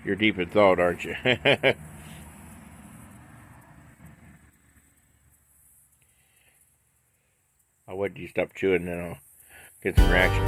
You're deep in thought, aren't you? I'll wait till you stop chewing, then I'll get some reaction.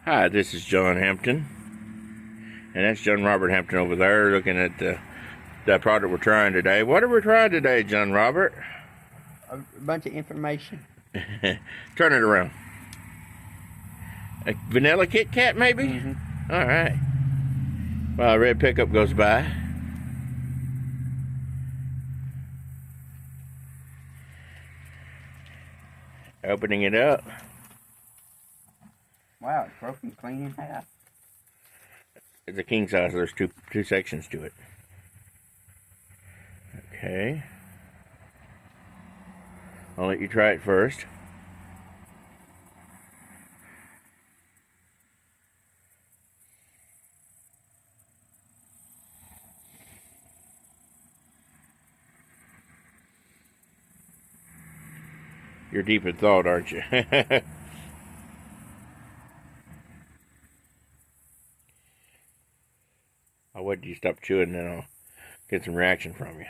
Hi, this is John Hampton, and that's John Robert Hampton over there looking at the product we're trying today. What are we trying today, John Robert? A bunch of information. Turn it around. A vanilla Kit Kat, maybe? Mm-hmm. All right. Well, a red pickup goes by. Opening it up. Wow, it's broken clean in half. It's a king size. There's two sections to it. Okay. I'll let you try it first. You're deep in thought, aren't you? I'll wait till you stop chewing, then I'll get some reaction from you.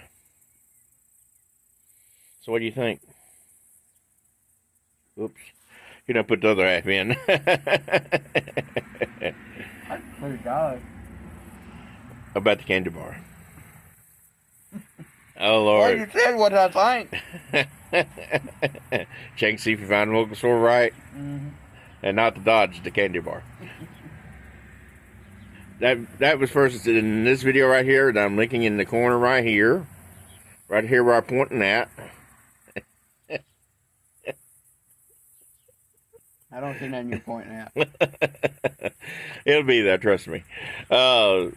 So what do you think? Oops. You don't put the other half in. That's pretty good. About the candy bar. Oh, Lord. Well, you said what I think. Check and see if you find the local store right. Mm-hmm. And not to dodge the candy bar. That was first in this video right here that I'm linking in the corner right here. Right here where I'm pointing at. I don't see nothing you're pointing at. It'll be there, trust me. So,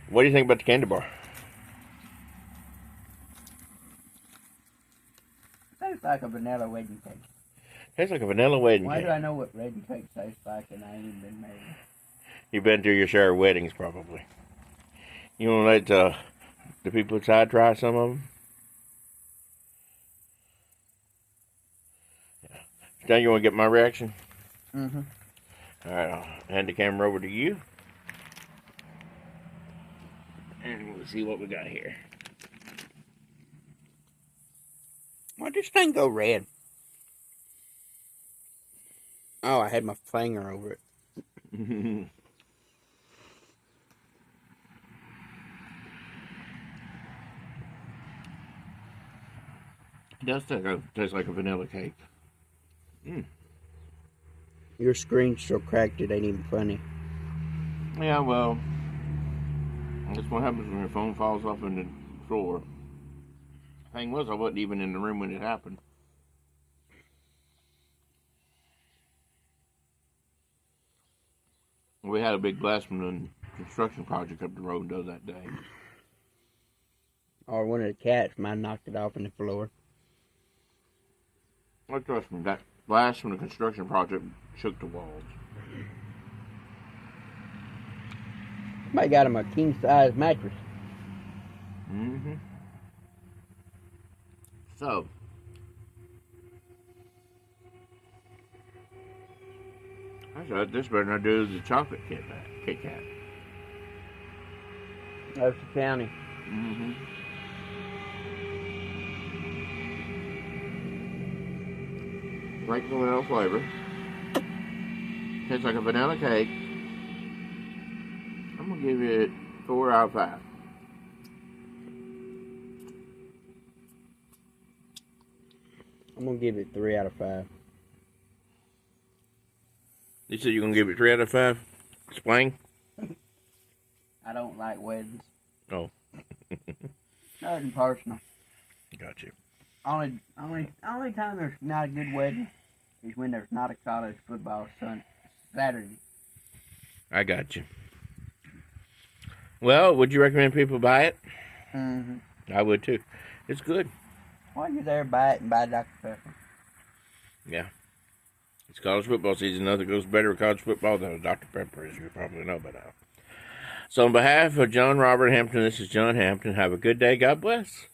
what do you think about the candy bar? Tastes like a vanilla wedding cake. Tastes like a vanilla wedding Why cake. do I know what wedding cake tastes like and I ain't even been married? You've been through your share of weddings, probably. You want to let the people inside try some of them? Yeah. Now you want to get my reaction? Mm-hmm. All right, I'll hand the camera over to you. And we'll see what we got here. Why'd this thing go red? Oh, I had my finger over it. It does taste like a vanilla cake. Your screen's so cracked it ain't even funny. Yeah, well, that's what happens when your phone falls off in the floor. Thing was, I wasn't even in the room when it happened. We had a big blast from the construction project up the road that day. Or one of the cats might have knocked it off on the floor. Well, trust me, that blast from the construction project shook the walls. Somebody got him a king-size mattress. Mm-hmm. So, I thought this better not do the chocolate Kit Kat. That's the county. Mm-hmm. Great vanilla flavor. Tastes like a vanilla cake. I'm gonna give it 4 out of 5. I'm gonna give it 3 out of 5. You said you're gonna give it 3 out of 5? Explain. I don't like weddings. Oh. Nothing personal. Got you. Only time there's not a good wedding is when there's not a college football Saturday. I got you. Well, would you recommend people buy it? Mm-hmm. I would too. It's good. While you're there, buy it and buy Dr. Pepper. Yeah. It's college football season. Nothing goes better with college football than a Dr. Pepper, as you probably know by now. So on behalf of John Robert Hampton, this is John Hampton. Have a good day. God bless.